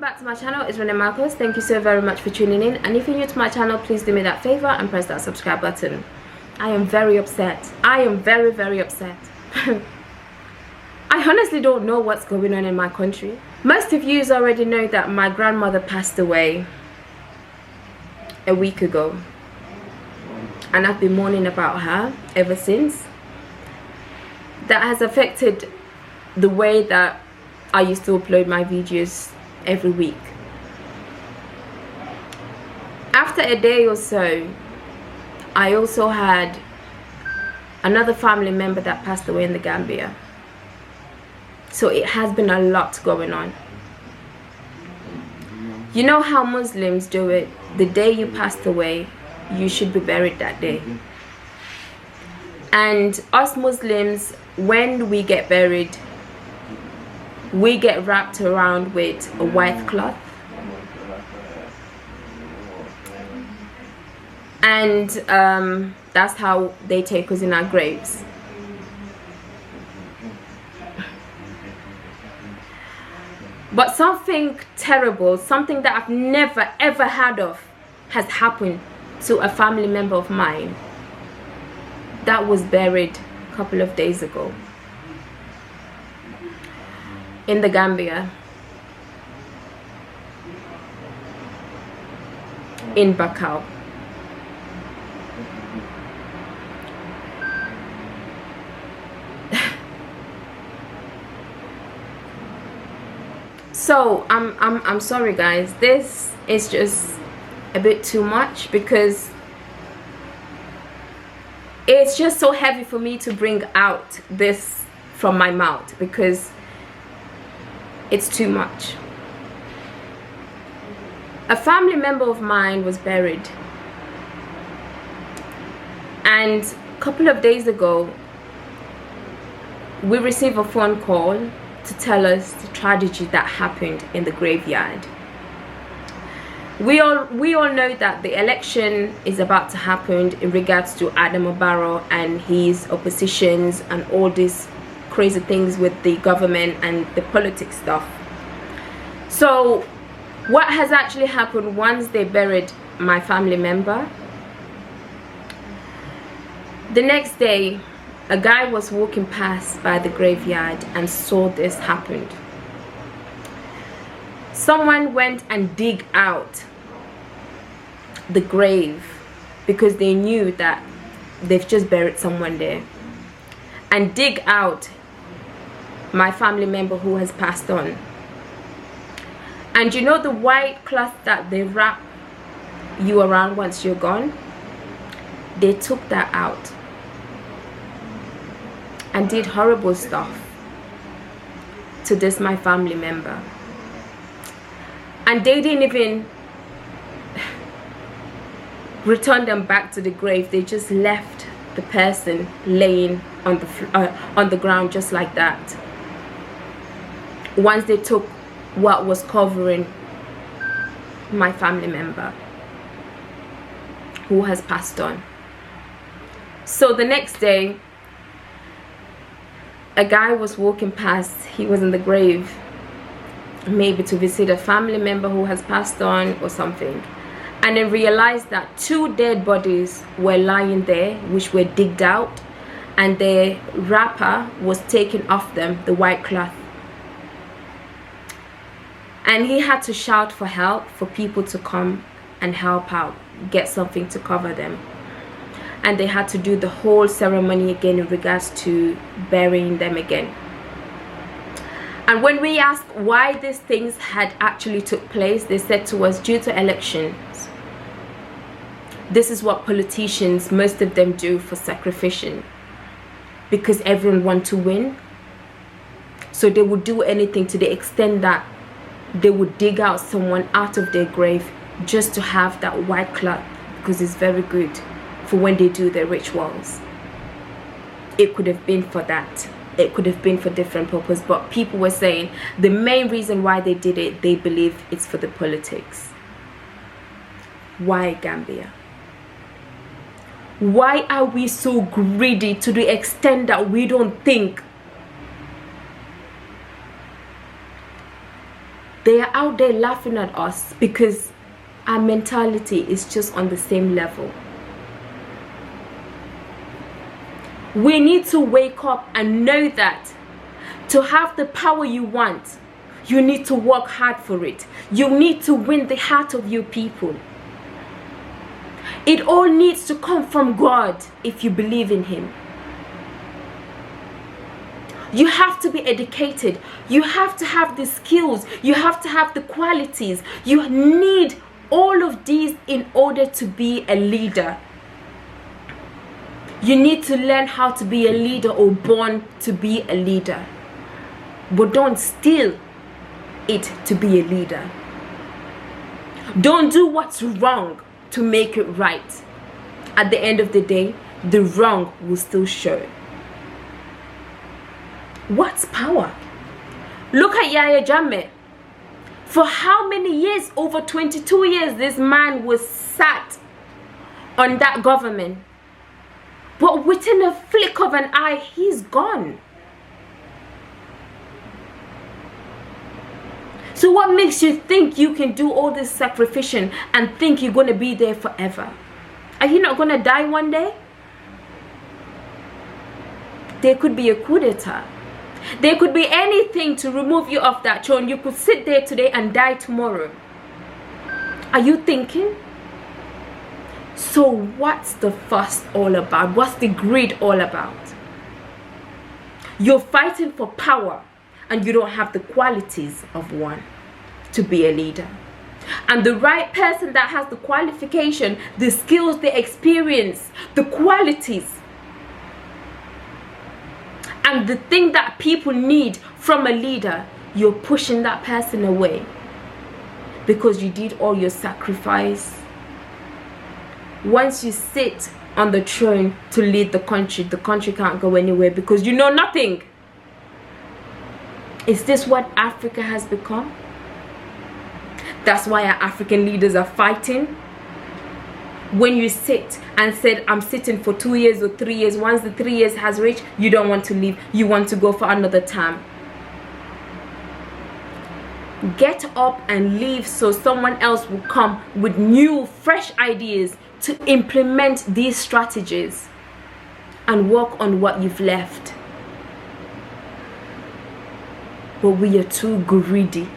back to my channel. It's Rene Marcus. Thank you so very much for tuning in, and if you're new to my channel, please do me that favor and press that subscribe button. I am very upset. I am very upset. I honestly don't know what's going on in my country. Most of you already know that my grandmother passed away a week ago, and I've been mourning about her ever since. That has affected the way that I used to upload my videos every week. After a day or so, I also had another family member that passed away in the Gambia. So it has been a lot going on. You know how Muslims do it? The day you passed away, you should be buried that day. And us Muslims, when we get buried, we get wrapped around with a white cloth, and that's how they take us in our graves. But something terrible, something that I've never ever heard of, has happened to a family member of mine that was buried a couple of days ago in the Gambia, in Bakau. So I'm sorry guys, this is just a bit too much, because it's just so heavy for me to bring out this from my mouth, because it's too much. A family member of mine was buried, and a couple of days ago we received a phone call to tell us the tragedy that happened in the graveyard. We all know that the election is about to happen in regards to Adam Barrow and his oppositions and all these crazy things with the government and the politics stuff. So what has actually happened, once they buried my family member, the next day a guy was walking past by the graveyard and saw this happen. Someone went and dig out the grave, because they knew that they've just buried someone there, and dig out my family member who has passed on. And you know the white cloth that they wrap you around once you're gone? They took that out and did horrible stuff to this my family member. And they didn't even return them back to the grave. They just left the person laying on the ground just like that. Once they took what was covering my family member who has passed on. So the next day a guy was walking past. He was in the grave, maybe to visit a family member who has passed on or something, and then realized that 2 dead bodies were lying there, which were digged out, and the wrapper was taken off them, the white cloth. And he had to shout for help, for people to come and help out, get something to cover them. And they had to do the whole ceremony again in regards to burying them again. And when we asked why these things had actually took place, they said to us, due to elections. This is what politicians, most of them, do for sacrificing, because everyone wants to win. So they would do anything, to the extent that they would dig out someone out of their grave just to have that white cloth, because it's very good for when they do their rituals. It could have been for that. It could have been for different purpose, but people were saying the main reason why they did it, they believe it's for the politics. Why Gambia? Why are we so greedy to the extent that we don't think They are out there laughing at us because our mentality is just on the same level. We need to wake up and know that to have the power you want, you need to work hard for it. You need to win the heart of your people. It all needs to come from God if you believe in Him. You have to be educated. You have to have the skills. You have to have the qualities. You need all of these in order to be a leader. You need to learn how to be a leader or born to be a leader. But don't steal it to be a leader. Don't do what's wrong to make it right. At the end of the day, the wrong will still show. What's power? Look at Yahya Jammeh. For how many years? Over 22 years this man was sat on that government. But within a flick of an eye, he's gone. So what makes you think you can do all this sacrificing and think you're going to be there forever? Are you not going to die one day? There could be a coup d'etat. There could be anything to remove you off that throne. You could sit there today and die tomorrow. Are you thinking? So what's the fuss all about? What's the greed all about? You're fighting for power and you don't have the qualities of one to be a leader. And the right person that has the qualification, the skills, the experience, the qualities, and the thing that people need from a leader, you're pushing that person away because you did all your sacrifice. Once you sit on the throne to lead the country can't go anywhere because you know nothing. Is this what Africa has become? That's why our African leaders are fighting. When you sit and said, I'm sitting for 2 years or 3 years, once the 3 years has reached, you don't want to leave. You want to go for another term. Get up and leave so someone else will come with new, fresh ideas to implement these strategies and work on what you've left. But we are too greedy.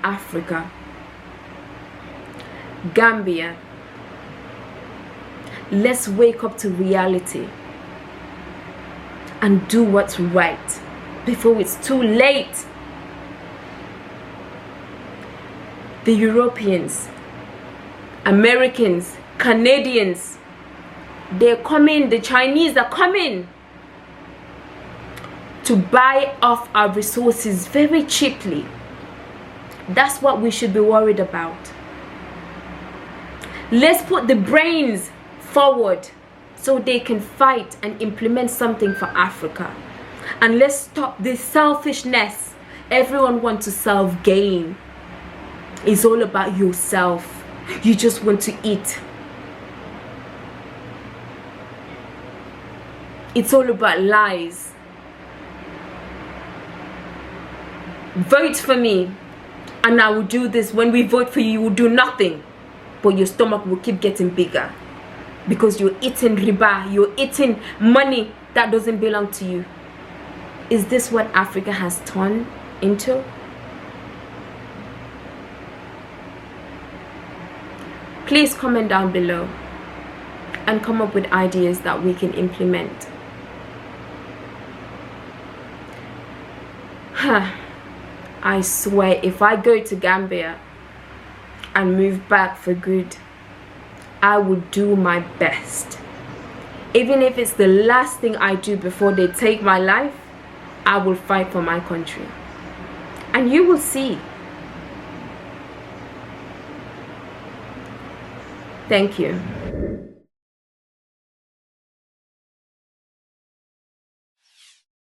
Africa, Gambia, let's wake up to reality and do what's right before it's too late. The Europeans, Americans, Canadians, they're coming, the Chinese are coming to buy off our resources very cheaply. That's what we should be worried about. Let's put the brains forward so they can fight and implement something for Africa. And let's stop this selfishness. Everyone wants to self-gain. It's all about yourself. You just want to eat. It's all about lies. Vote for me and I will do this. When we vote for you, you will do nothing. But your stomach will keep getting bigger. Because you're eating riba. You're eating money that doesn't belong to you. Is this what Africa has turned into? Please comment down below and come up with ideas that we can implement. I swear, if I go to Gambia and move back for good, I will do my best. Even if it's the last thing I do before they take my life, I will fight for my country. And you will see. Thank you.